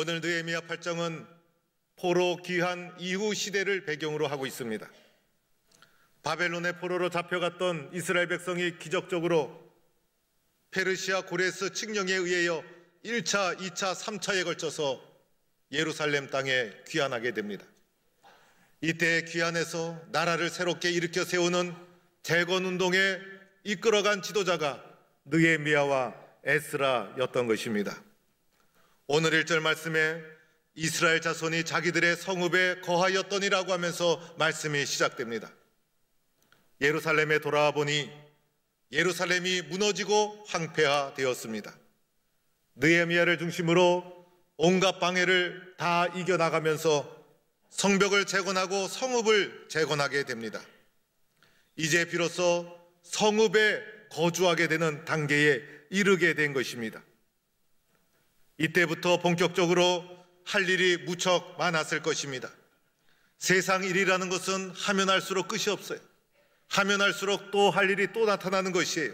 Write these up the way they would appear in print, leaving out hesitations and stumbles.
오늘 느헤미야 8장은 포로 귀환 이후 시대를 배경으로 하고 있습니다. 바벨론의 포로로 잡혀갔던 이스라엘 백성이 기적적으로 페르시아 고레스 칙령에 의하여 1차, 2차, 3차에 걸쳐서 예루살렘 땅에 귀환하게 됩니다. 이때 귀환해서 나라를 새롭게 일으켜 세우는 재건운동에 이끌어간 지도자가 느헤미야와 에스라였던 것입니다. 오늘 1절 말씀에 이스라엘 자손이 자기들의 성읍에 거하였더니라고 하면서 말씀이 시작됩니다. 예루살렘에 돌아와 보니 예루살렘이 무너지고 황폐화되었습니다. 느헤미야를 중심으로 온갖 방해를 다 이겨나가면서 성벽을 재건하고 성읍을 재건하게 됩니다. 이제 비로소 성읍에 거주하게 되는 단계에 이르게 된 것입니다. 이때부터 본격적으로 할 일이 무척 많았을 것입니다. 세상 일이라는 것은 하면 할수록 끝이 없어요. 하면 할수록 또 할 일이 또 나타나는 것이에요.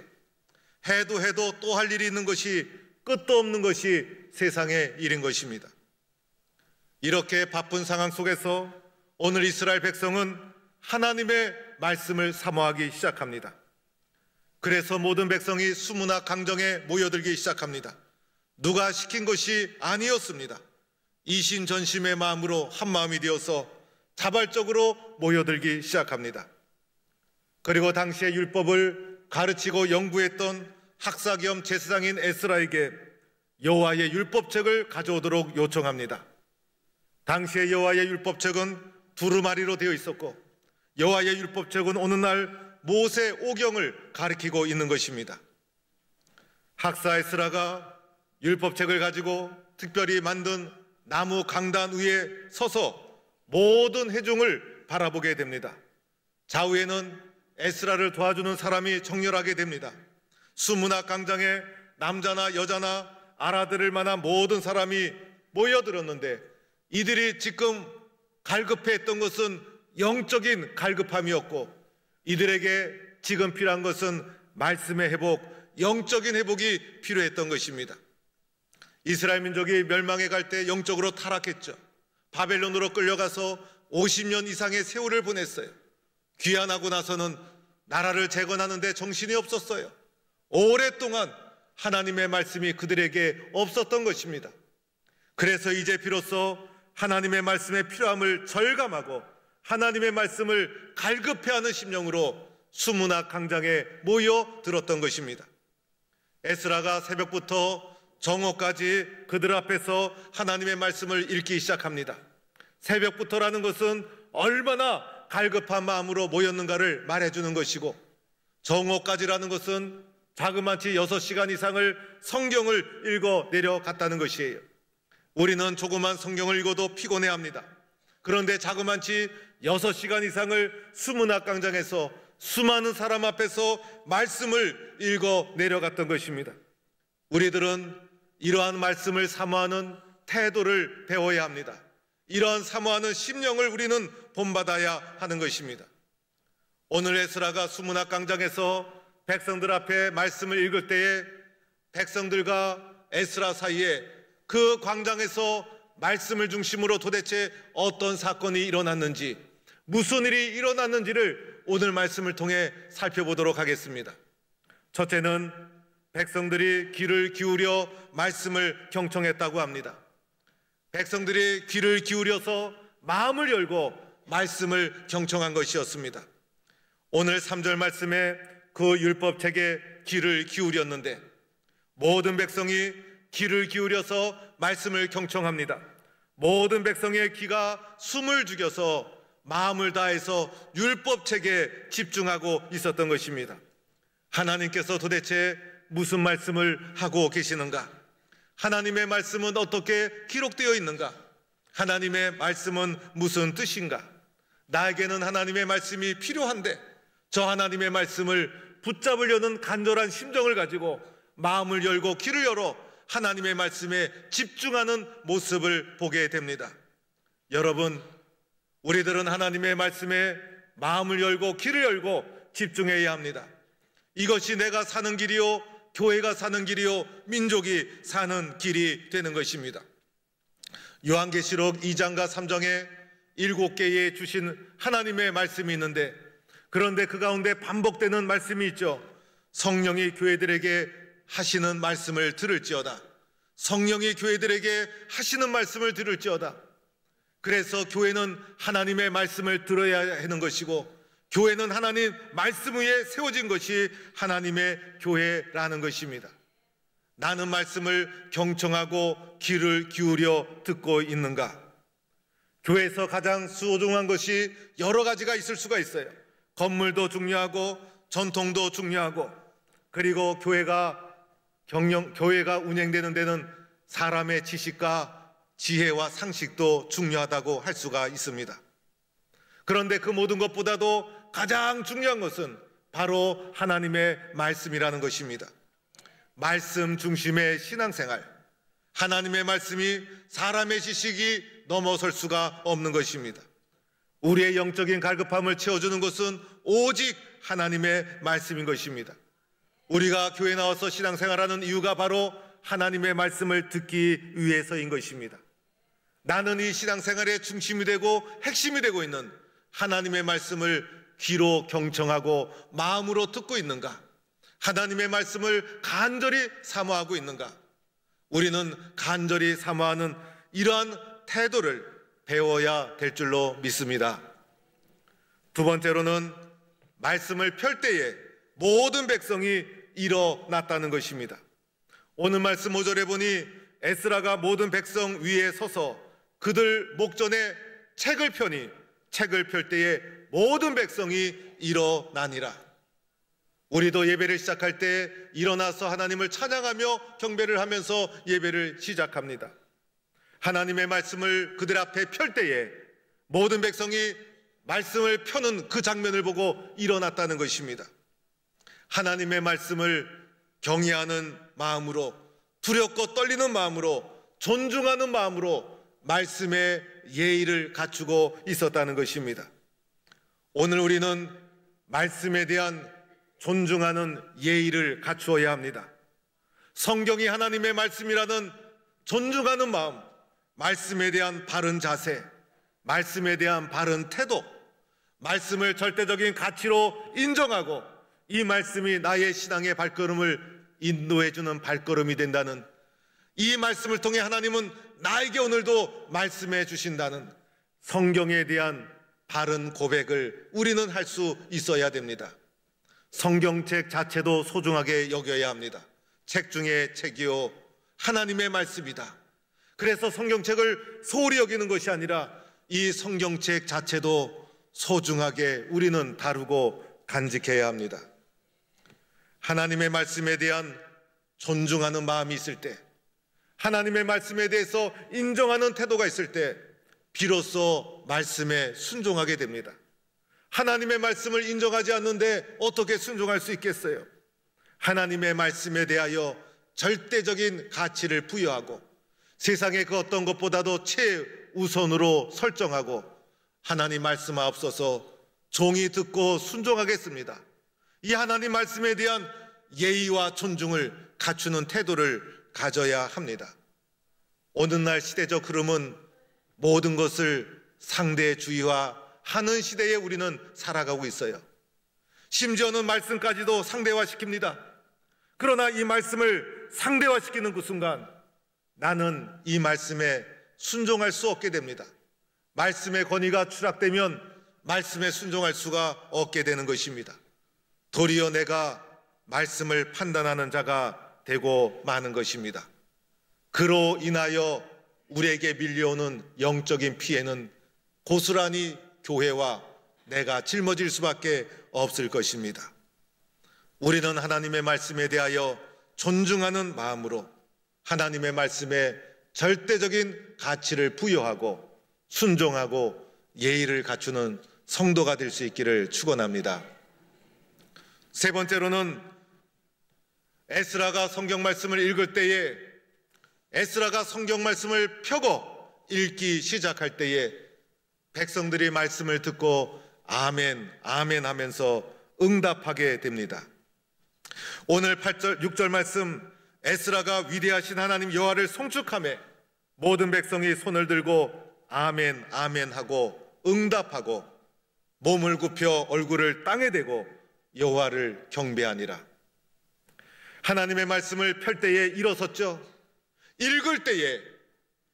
해도 또 할 일이 있는 것이 끝도 없는 것이 세상의 일인 것입니다. 이렇게 바쁜 상황 속에서 오늘 이스라엘 백성은 하나님의 말씀을 사모하기 시작합니다. 그래서 모든 백성이 수문학 강정에 모여들기 시작합니다. 누가 시킨 것이 아니었습니다. 이심전심의 마음으로 한마음이 되어서 자발적으로 모여들기 시작합니다. 그리고 당시의 율법을 가르치고 연구했던 학사 겸 제사장인 에스라에게 여호와의 율법책을 가져오도록 요청합니다. 당시의 여호와의 율법책은 두루마리로 되어 있었고 여호와의 율법책은 오늘날 모세 오경을 가리키고 있는 것입니다. 학사 에스라가 율법책을 가지고 특별히 만든 나무 강단 위에 서서 모든 회중을 바라보게 됩니다. 좌우에는 에스라를 도와주는 사람이 정렬하게 됩니다. 수문학 강장에 남자나 여자나 알아들을 만한 모든 사람이 모여들었는데 이들이 지금 갈급해했던 것은 영적인 갈급함이었고 이들에게 지금 필요한 것은 말씀의 회복, 영적인 회복이 필요했던 것입니다. 이스라엘 민족이 멸망해 갈 때 영적으로 타락했죠. 바벨론으로 끌려가서 50년 이상의 세월을 보냈어요. 귀환하고 나서는 나라를 재건하는 데 정신이 없었어요. 오랫동안 하나님의 말씀이 그들에게 없었던 것입니다. 그래서 이제 비로소 하나님의 말씀의 필요함을 절감하고 하나님의 말씀을 갈급해하는 심령으로 수문학 강장에 모여들었던 것입니다. 에스라가 새벽부터 정오까지 그들 앞에서 하나님의 말씀을 읽기 시작합니다. 새벽부터라는 것은 얼마나 갈급한 마음으로 모였는가를 말해주는 것이고 정오까지라는 것은 자그마치 6시간 이상을 성경을 읽어 내려갔다는 것이에요. 우리는 조그만 성경을 읽어도 피곤해합니다. 그런데 자그마치 6시간 이상을 수문학 강장에서 수많은 사람 앞에서 말씀을 읽어 내려갔던 것입니다. 우리들은 이러한 말씀을 사모하는 태도를 배워야 합니다. 이러한 사모하는 심령을 우리는 본받아야 하는 것입니다. 오늘 에스라가 수문학 강장에서 백성들 앞에 말씀을 읽을 때에 백성들과 에스라 사이에 그 광장에서 말씀을 중심으로 도대체 어떤 사건이 일어났는지 무슨 일이 일어났는지를 오늘 말씀을 통해 살펴보도록 하겠습니다. 첫째는 백성들이 귀를 기울여 말씀을 경청했다고 합니다. 백성들이 귀를 기울여서 마음을 열고 말씀을 경청한 것이었습니다. 오늘 3절 말씀에 그 율법책에 귀를 기울였는데 모든 백성이 귀를 기울여서 말씀을 경청합니다. 모든 백성의 귀가 숨을 죽여서 마음을 다해서 율법책에 집중하고 있었던 것입니다. 하나님께서 도대체 무슨 말씀을 하고 계시는가? 하나님의 말씀은 어떻게 기록되어 있는가? 하나님의 말씀은 무슨 뜻인가? 나에게는 하나님의 말씀이 필요한데 저 하나님의 말씀을 붙잡으려는 간절한 심정을 가지고 마음을 열고 귀를 열어 하나님의 말씀에 집중하는 모습을 보게 됩니다. 여러분, 우리들은 하나님의 말씀에 마음을 열고 귀를 열고 집중해야 합니다. 이것이 내가 사는 길이요, 교회가 사는 길이요, 민족이 사는 길이 되는 것입니다. 요한계시록 2장과 3장에 7개의 주신 하나님의 말씀이 있는데, 그런데 그 가운데 반복되는 말씀이 있죠. 성령이 교회들에게 하시는 말씀을 들을지어다. 성령이 교회들에게 하시는 말씀을 들을지어다. 그래서 교회는 하나님의 말씀을 들어야 하는 것이고, 교회는 하나님 말씀 위에 세워진 것이 하나님의 교회라는 것입니다. 나는 말씀을 경청하고 귀를 기울여 듣고 있는가? 교회에서 가장 소중한 것이 여러 가지가 있을 수가 있어요. 건물도 중요하고 전통도 중요하고, 그리고 교회가 운영되는 데는 사람의 지식과 지혜와 상식도 중요하다고 할 수가 있습니다. 그런데 그 모든 것보다도 가장 중요한 것은 바로 하나님의 말씀이라는 것입니다. 말씀 중심의 신앙생활, 하나님의 말씀이 사람의 지식이 넘어설 수가 없는 것입니다. 우리의 영적인 갈급함을 채워주는 것은 오직 하나님의 말씀인 것입니다. 우리가 교회 나와서 신앙생활하는 이유가 바로 하나님의 말씀을 듣기 위해서인 것입니다. 나는 이 신앙생활의 중심이 되고 핵심이 되고 있는 하나님의 말씀을 귀로 경청하고 마음으로 듣고 있는가? 하나님의 말씀을 간절히 사모하고 있는가? 우리는 간절히 사모하는 이러한 태도를 배워야 될 줄로 믿습니다. 두 번째로는 말씀을 펼 때에 모든 백성이 일어났다는 것입니다. 오늘 말씀 5절에 보니 에스라가 모든 백성 위에 서서 그들 목전에 책을 펴니 책을 펼 때에 모든 백성이 일어나니라. 우리도 예배를 시작할 때 일어나서 하나님을 찬양하며 경배를 하면서 예배를 시작합니다. 하나님의 말씀을 그들 앞에 펼 때에 모든 백성이 말씀을 펴는 그 장면을 보고 일어났다는 것입니다. 하나님의 말씀을 경외하는 마음으로, 두렵고 떨리는 마음으로, 존중하는 마음으로 말씀의 예의를 갖추고 있었다는 것입니다. 오늘 우리는 말씀에 대한 존중하는 예의를 갖추어야 합니다. 성경이 하나님의 말씀이라는 존중하는 마음, 말씀에 대한 바른 자세, 말씀에 대한 바른 태도, 말씀을 절대적인 가치로 인정하고 이 말씀이 나의 신앙의 발걸음을 인도해주는 발걸음이 된다는, 이 말씀을 통해 하나님은 나에게 오늘도 말씀해 주신다는 성경에 대한 바른 고백을 우리는 할 수 있어야 됩니다. 성경책 자체도 소중하게 여겨야 합니다. 책 중에 책이요 하나님의 말씀이다. 그래서 성경책을 소홀히 여기는 것이 아니라 이 성경책 자체도 소중하게 우리는 다루고 간직해야 합니다. 하나님의 말씀에 대한 존중하는 마음이 있을 때, 하나님의 말씀에 대해서 인정하는 태도가 있을 때 비로소 말씀에 순종하게 됩니다. 하나님의 말씀을 인정하지 않는데 어떻게 순종할 수 있겠어요? 하나님의 말씀에 대하여 절대적인 가치를 부여하고 세상의 그 어떤 것보다도 최우선으로 설정하고 하나님 말씀하옵소서 종이 듣고 순종하겠습니다. 이 하나님 말씀에 대한 예의와 존중을 갖추는 태도를 가져야 합니다. 오늘날 시대적 흐름은 모든 것을 상대주의화하는 시대에 우리는 살아가고 있어요. 심지어는 말씀까지도 상대화시킵니다. 그러나 이 말씀을 상대화시키는 그 순간 나는 이 말씀에 순종할 수 없게 됩니다. 말씀의 권위가 추락되면 말씀에 순종할 수가 없게 되는 것입니다. 도리어 내가 말씀을 판단하는 자가 되고 마는 것입니다. 그로 인하여 우리에게 밀려오는 영적인 피해는 고스란히 교회와 내가 짊어질 수밖에 없을 것입니다. 우리는 하나님의 말씀에 대하여 존중하는 마음으로 하나님의 말씀에 절대적인 가치를 부여하고 순종하고 예의를 갖추는 성도가 될 수 있기를 축원합니다. 세 번째로는 에스라가 성경 말씀을 읽을 때에, 에스라가 성경 말씀을 펴고 읽기 시작할 때에 백성들이 말씀을 듣고 아멘, 아멘 하면서 응답하게 됩니다. 오늘 8절, 6절 말씀, 에스라가 위대하신 하나님 여호와를 송축하며 모든 백성이 손을 들고 아멘 아멘 하고 응답하고 몸을 굽혀 얼굴을 땅에 대고 여호와를 경배하니라. 하나님의 말씀을 펼 때에 일어섰죠. 읽을 때에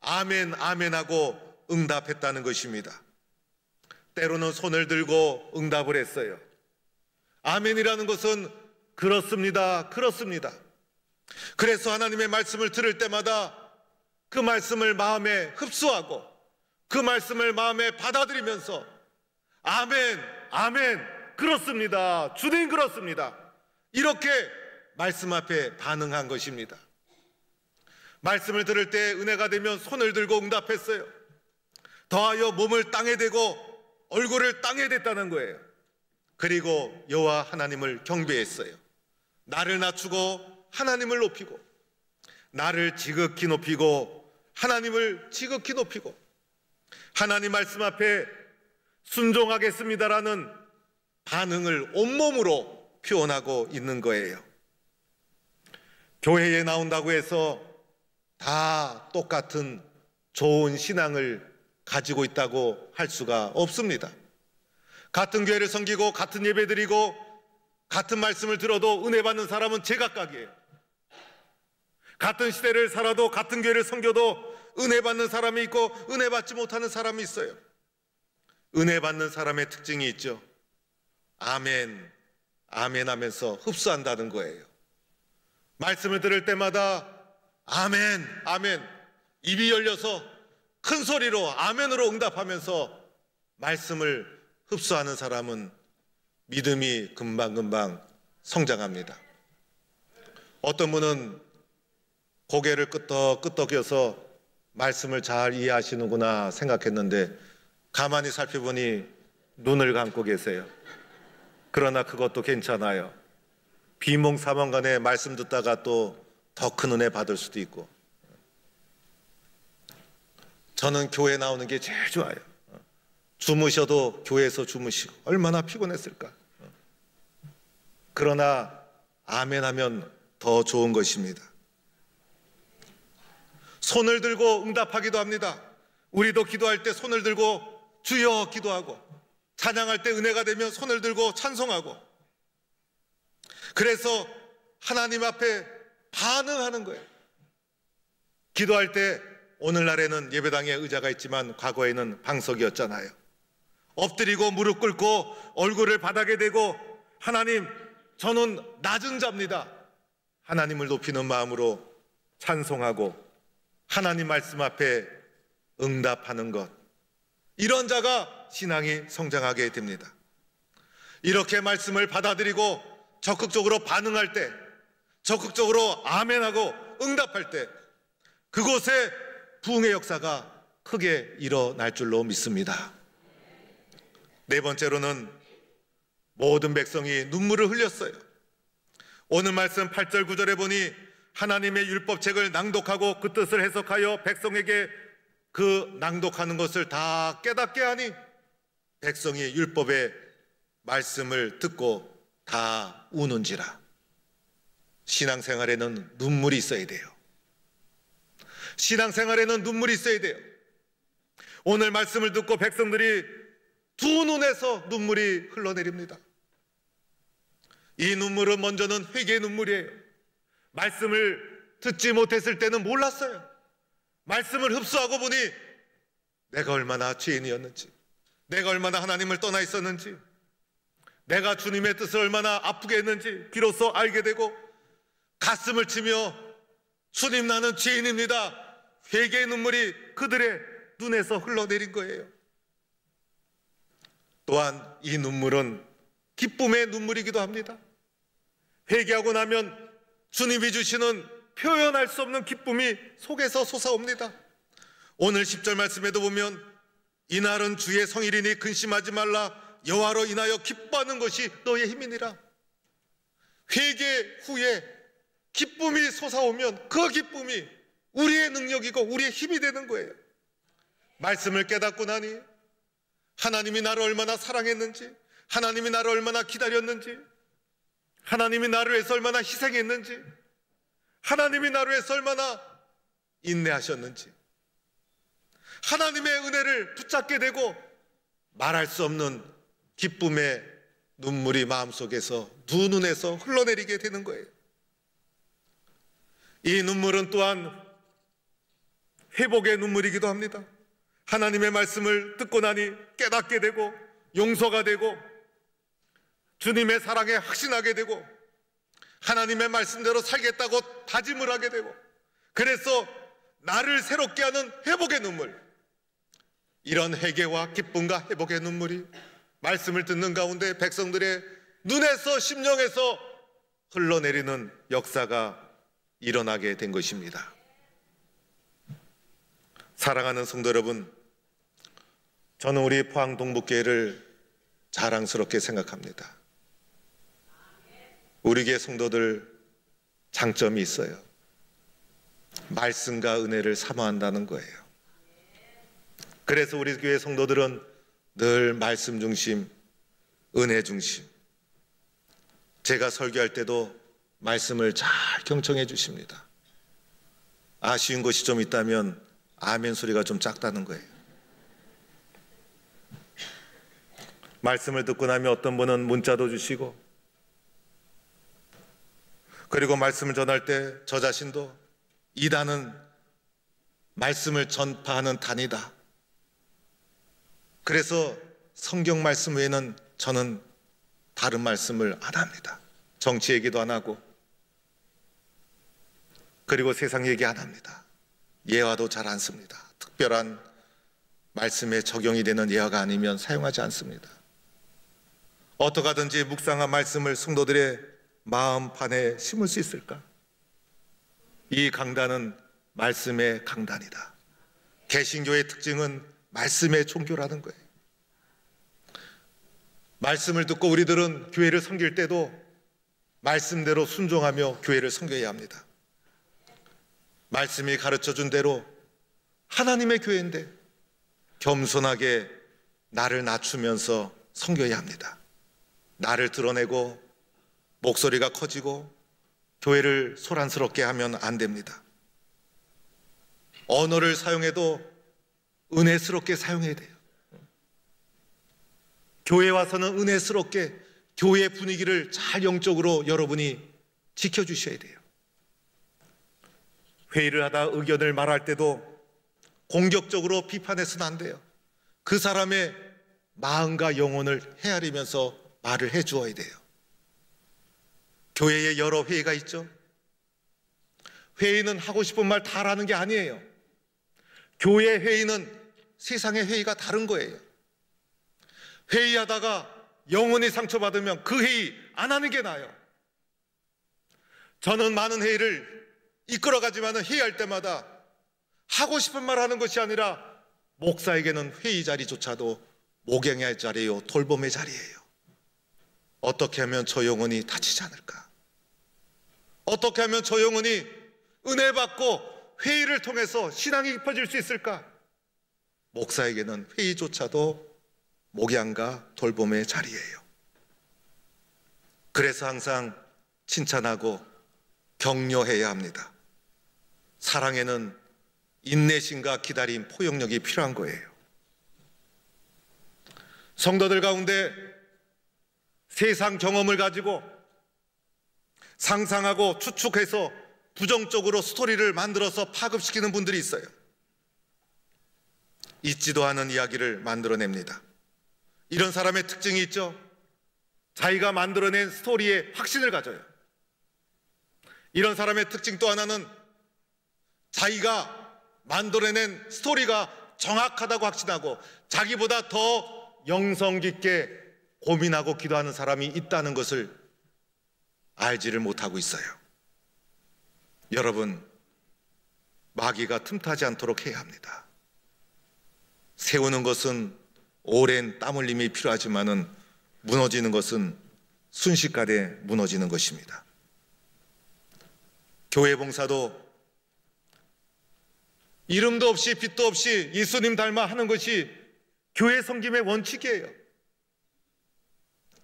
아멘 아멘 하고 응답했다는 것입니다. 때로는 손을 들고 응답을 했어요. 아멘이라는 것은 그렇습니다, 그렇습니다. 그래서 하나님의 말씀을 들을 때마다 그 말씀을 마음에 흡수하고 그 말씀을 마음에 받아들이면서 아멘, 아멘, 그렇습니다, 주님 그렇습니다, 이렇게 말씀 앞에 반응한 것입니다. 말씀을 들을 때 은혜가 되면 손을 들고 응답했어요. 더하여 몸을 땅에 대고 얼굴을 땅에 댔다는 거예요. 그리고 여호와 하나님을 경배했어요. 나를 낮추고 하나님을 높이고, 나를 지극히 높이고 하나님을 지극히 높이고, 하나님 말씀 앞에 순종하겠습니다라는 반응을 온몸으로 표현하고 있는 거예요. 교회에 나온다고 해서 다 똑같은 좋은 신앙을 가지고 있다고 할 수가 없습니다. 같은 교회를 섬기고 같은 예배 드리고 같은 말씀을 들어도 은혜 받는 사람은 제각각이에요. 같은 시대를 살아도 같은 교회를 섬겨도 은혜 받는 사람이 있고 은혜 받지 못하는 사람이 있어요. 은혜 받는 사람의 특징이 있죠. 아멘, 아멘 하면서 흡수한다는 거예요. 말씀을 들을 때마다 아멘, 아멘, 입이 열려서 큰 소리로 아멘으로 응답하면서 말씀을 흡수하는 사람은 믿음이 금방금방 성장합니다. 어떤 분은 고개를 끄덕끄덕여서 말씀을 잘 이해하시는구나 생각했는데 가만히 살펴보니 눈을 감고 계세요. 그러나 그것도 괜찮아요. 비몽사몽간에 말씀 듣다가 또 더 큰 은혜 받을 수도 있고. 저는 교회 나오는 게 제일 좋아요. 주무셔도 교회에서 주무시고 얼마나 피곤했을까. 그러나 아멘 하면 더 좋은 것입니다. 손을 들고 응답하기도 합니다. 우리도 기도할 때 손을 들고 주여 기도하고, 찬양할 때 은혜가 되면 손을 들고 찬송하고, 그래서 하나님 앞에 반응하는 거예요. 기도할 때 오늘날에는 예배당에 의자가 있지만 과거에는 방석이었잖아요. 엎드리고 무릎 꿇고 얼굴을 바닥에 대고 하나님, 저는 낮은 자입니다, 하나님을 높이는 마음으로 찬송하고 하나님 말씀 앞에 응답하는 것, 이런 자가 신앙이 성장하게 됩니다. 이렇게 말씀을 받아들이고 적극적으로 반응할 때, 적극적으로 아멘하고 응답할 때 그곳에 부흥의 역사가 크게 일어날 줄로 믿습니다. 네 번째로는 모든 백성이 눈물을 흘렸어요. 오늘 말씀 8절 9절에 보니 하나님의 율법책을 낭독하고 그 뜻을 해석하여 백성에게 그 낭독하는 것을 다 깨닫게 하니 백성이 율법의 말씀을 듣고 다 우는지라. 신앙생활에는 눈물이 있어야 돼요. 신앙생활에는 눈물이 있어야 돼요. 오늘 말씀을 듣고 백성들이 두 눈에서 눈물이 흘러내립니다. 이 눈물은 먼저는 회개의 눈물이에요. 말씀을 듣지 못했을 때는 몰랐어요. 말씀을 흡수하고 보니 내가 얼마나 죄인이었는지, 내가 얼마나 하나님을 떠나 있었는지, 내가 주님의 뜻을 얼마나 아프게 했는지 비로소 알게 되고 가슴을 치며 주님, 나는 죄인입니다, 회개의 눈물이 그들의 눈에서 흘러내린 거예요. 또한 이 눈물은 기쁨의 눈물이기도 합니다. 회개하고 나면 주님이 주시는 표현할 수 없는 기쁨이 속에서 솟아옵니다. 오늘 10절 말씀에도 보면 이날은 주의 성일이니 근심하지 말라, 여호와로 인하여 기뻐하는 것이 너의 힘이니라. 회개 후에 기쁨이 솟아오면 그 기쁨이 우리의 능력이고 우리의 힘이 되는 거예요. 말씀을 깨닫고 나니 하나님이 나를 얼마나 사랑했는지, 하나님이 나를 얼마나 기다렸는지, 하나님이 나를 위해서 얼마나 희생했는지, 하나님이 나를 위해서 얼마나 인내하셨는지, 하나님의 은혜를 붙잡게 되고 말할 수 없는 기쁨의 눈물이 마음속에서 두 눈에서 흘러내리게 되는 거예요. 이 눈물은 또한 회복의 눈물이기도 합니다. 하나님의 말씀을 듣고 나니 깨닫게 되고 용서가 되고 주님의 사랑에 확신하게 되고 하나님의 말씀대로 살겠다고 다짐을 하게 되고, 그래서 나를 새롭게 하는 회복의 눈물, 이런 회개와 기쁨과 회복의 눈물이 말씀을 듣는 가운데 백성들의 눈에서 심령에서 흘러내리는 역사가 일어나게 된 것입니다. 사랑하는 성도 여러분, 저는 우리 포항 동북교회를 자랑스럽게 생각합니다. 우리 교회 성도들 장점이 있어요. 말씀과 은혜를 사모한다는 거예요. 그래서 우리 교회 성도들은 늘 말씀 중심, 은혜 중심. 제가 설교할 때도 말씀을 잘 경청해 주십니다. 아쉬운 것이 좀 있다면 아멘 소리가 좀 작다는 거예요. 말씀을 듣고 나면 어떤 분은 문자도 주시고, 그리고 말씀을 전할 때 저 자신도 이 단은 말씀을 전파하는 단이다. 그래서 성경 말씀 외에는 저는 다른 말씀을 안 합니다. 정치 얘기도 안 하고, 그리고 세상 얘기 안 합니다. 예화도 잘 안 씁니다. 특별한 말씀에 적용이 되는 예화가 아니면 사용하지 않습니다. 어떻게 하든지 묵상한 말씀을 성도들의 마음판에 심을 수 있을까? 이 강단은 말씀의 강단이다. 개신교의 특징은 말씀의 종교라는 거예요. 말씀을 듣고 우리들은 교회를 섬길 때도 말씀대로 순종하며 교회를 섬겨야 합니다. 말씀이 가르쳐준 대로 하나님의 교회인데 겸손하게 나를 낮추면서 섬겨야 합니다. 나를 드러내고 목소리가 커지고 교회를 소란스럽게 하면 안 됩니다. 언어를 사용해도 은혜스럽게 사용해야 돼요. 교회 와서는 은혜스럽게 교회 분위기를 잘 영적으로 여러분이 지켜주셔야 돼요. 회의를 하다 의견을 말할 때도 공격적으로 비판해서는 안 돼요. 그 사람의 마음과 영혼을 헤아리면서 말을 해주어야 돼요. 교회에 여러 회의가 있죠. 회의는 하고 싶은 말 다 하는 게 아니에요. 교회 회의는 세상의 회의가 다른 거예요. 회의하다가 영혼이 상처받으면 그 회의 안 하는 게 나아요. 저는 많은 회의를 이끌어가지만 회의할 때마다 하고 싶은 말 하는 것이 아니라 목사에게는 회의 자리조차도 목양의 자리요, 돌봄의 자리예요. 어떻게 하면 저 영혼이 다치지 않을까? 어떻게 하면 저 영혼이 은혜 받고 회의를 통해서 신앙이 깊어질 수 있을까? 목사에게는 회의조차도 목양과 돌봄의 자리예요. 그래서 항상 칭찬하고 격려해야 합니다. 사랑에는 인내심과 기다림, 포용력이 필요한 거예요. 성도들 가운데 세상 경험을 가지고 상상하고 추측해서 부정적으로 스토리를 만들어서 파급시키는 분들이 있어요. 있지도 않은 이야기를 만들어냅니다. 이런 사람의 특징이 있죠. 자기가 만들어낸 스토리에 확신을 가져요. 이런 사람의 특징 또 하나는 자기가 만들어낸 스토리가 정확하다고 확신하고 자기보다 더 영성 깊게 고민하고 기도하는 사람이 있다는 것을 알지를 못하고 있어요. 여러분, 마귀가 틈타지 않도록 해야 합니다. 세우는 것은 오랜 땀 흘림이 필요하지만은 무너지는 것은 순식간에 무너지는 것입니다. 교회 봉사도 이름도 없이 빛도 없이 예수님 닮아 하는 것이 교회 섬김의 원칙이에요.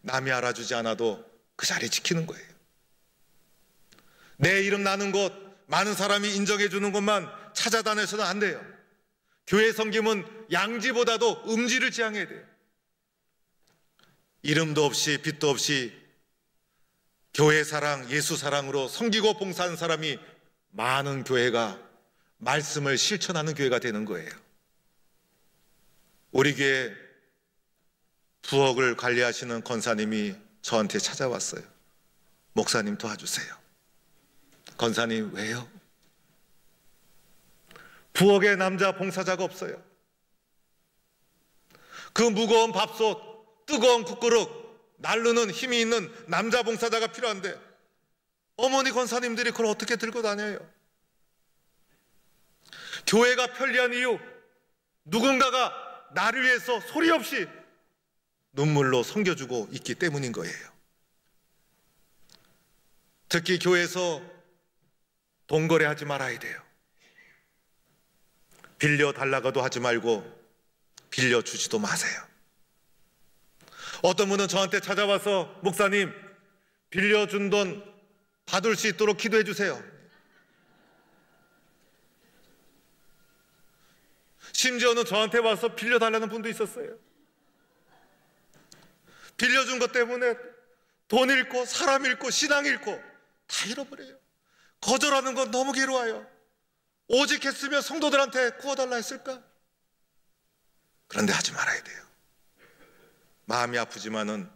남이 알아주지 않아도 그 자리 지키는 거예요. 내 이름 나는 곳, 많은 사람이 인정해 주는 곳만 찾아다녀서는 안 돼요. 교회 섬김은 양지보다도 음지를 지향해야 돼요. 이름도 없이 빛도 없이 교회 사랑, 예수 사랑으로 섬기고 봉사하는 사람이 많은 교회가 말씀을 실천하는 교회가 되는 거예요. 우리 교회 부엌을 관리하시는 권사님이 저한테 찾아왔어요. 목사님 도와주세요. 권사님, 왜요? 부엌에 남자 봉사자가 없어요. 그 무거운 밥솥, 뜨거운 국그릇 나르는 힘이 있는 남자 봉사자가 필요한데 어머니 권사님들이 그걸 어떻게 들고 다녀요? 교회가 편리한 이유, 누군가가 나를 위해서 소리 없이 눈물로 섬겨주고 있기 때문인 거예요. 특히 교회에서 돈거래하지 말아야 돼요. 빌려달라고도 하지 말고 빌려주지도 마세요. 어떤 분은 저한테 찾아와서 목사님, 빌려준 돈 받을 수 있도록 기도해 주세요. 심지어는 저한테 와서 빌려달라는 분도 있었어요. 빌려준 것 때문에 돈 잃고 사람 잃고 신앙 잃고 다 잃어버려요. 거절하는 건 너무 괴로워요. 오직 했으면 성도들한테 구워달라 했을까? 그런데 하지 말아야 돼요. 마음이 아프지만은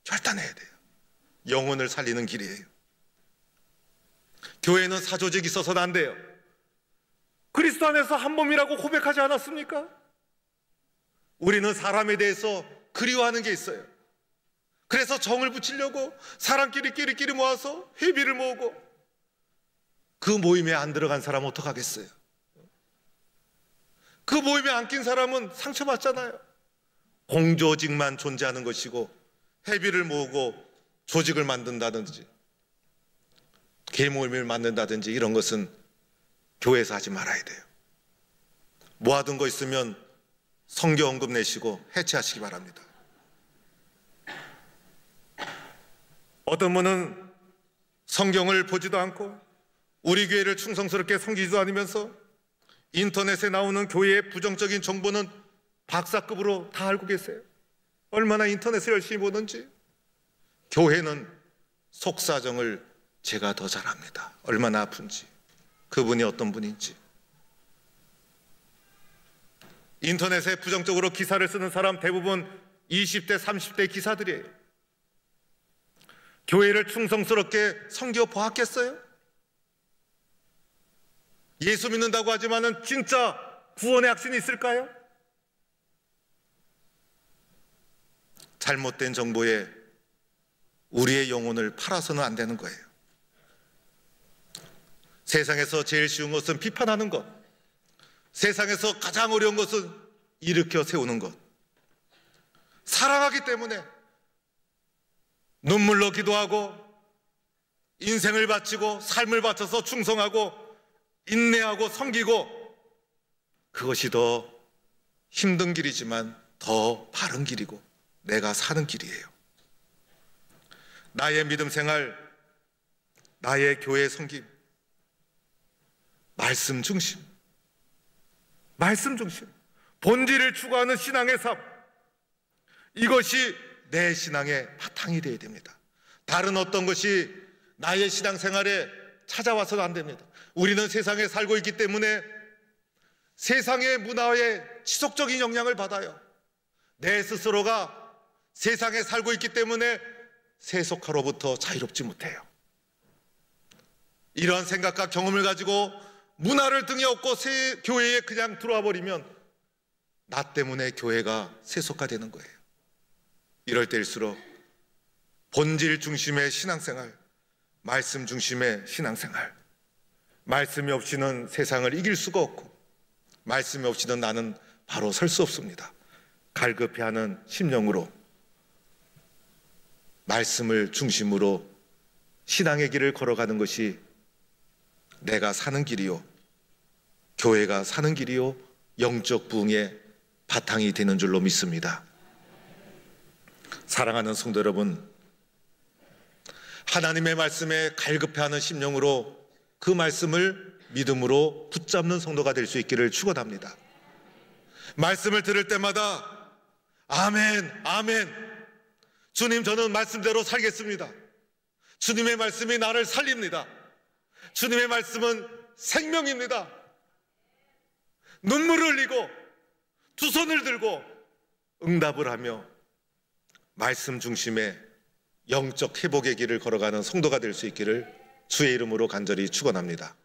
결단해야 돼요. 영혼을 살리는 길이에요. 교회는 사조직이 있어서는 안 돼요. 그리스도 안에서 한 몸이라고 고백하지 않았습니까? 우리는 사람에 대해서 그리워하는 게 있어요. 그래서 정을 붙이려고 사람끼리 모아서 회비를 모으고, 그 모임에 안 들어간 사람은 어떡하겠어요? 그 모임에 안 낀 사람은 상처받잖아요. 공조직만 존재하는 것이고 회비를 모으고 조직을 만든다든지 계모임을 만든다든지 이런 것은 교회에서 하지 말아야 돼요. 모아둔 거 있으면 성교 헌금 내시고 해체하시기 바랍니다. 어떤 분은 성경을 보지도 않고 우리 교회를 충성스럽게 섬기지도 않으면서 인터넷에 나오는 교회의 부정적인 정보는 박사급으로 다 알고 계세요. 얼마나 인터넷을 열심히 보는지. 교회는 속사정을 제가 더 잘 압니다. 얼마나 아픈지, 그분이 어떤 분인지. 인터넷에 부정적으로 기사를 쓰는 사람 대부분 20대, 30대 기사들이에요. 교회를 충성스럽게 섬겨 보았겠어요? 예수 믿는다고 하지만은 진짜 구원의 확신이 있을까요? 잘못된 정보에 우리의 영혼을 팔아서는 안 되는 거예요. 세상에서 제일 쉬운 것은 비판하는 것, 세상에서 가장 어려운 것은 일으켜 세우는 것. 사랑하기 때문에 눈물로 기도하고 인생을 바치고 삶을 바쳐서 충성하고 인내하고 섬기고, 그것이 더 힘든 길이지만 더 바른 길이고 내가 사는 길이에요. 나의 믿음 생활, 나의 교회 섬김, 말씀 중심, 말씀 중심, 본질을 추구하는 신앙의 삶, 이것이 내 신앙의 바탕이 되어야 됩니다. 다른 어떤 것이 나의 신앙생활에 찾아와서는 안 됩니다. 우리는 세상에 살고 있기 때문에 세상의 문화에 지속적인 영향을 받아요. 내 스스로가 세상에 살고 있기 때문에 세속화로부터 자유롭지 못해요. 이러한 생각과 경험을 가지고 문화를 등에 업고 교회에 그냥 들어와 버리면 나 때문에 교회가 세속화되는 거예요. 이럴 때일수록 본질 중심의 신앙생활, 말씀 중심의 신앙생활, 말씀이 없이는 세상을 이길 수가 없고 말씀이 없이는 나는 바로 설 수 없습니다. 갈급해하는 심령으로 말씀을 중심으로 신앙의 길을 걸어가는 것이 내가 사는 길이요, 교회가 사는 길이요, 영적 부흥의 바탕이 되는 줄로 믿습니다. 사랑하는 성도 여러분, 하나님의 말씀에 갈급해하는 심령으로 그 말씀을 믿음으로 붙잡는 성도가 될 수 있기를 축원합니다. 말씀을 들을 때마다 아멘, 아멘. 주님, 저는 말씀대로 살겠습니다. 주님의 말씀이 나를 살립니다. 주님의 말씀은 생명입니다. 눈물을 흘리고 두 손을 들고 응답을 하며 말씀 중심의 영적 회복의 길을 걸어가는 성도가 될 수 있기를 주의 이름으로 간절히 축원합니다.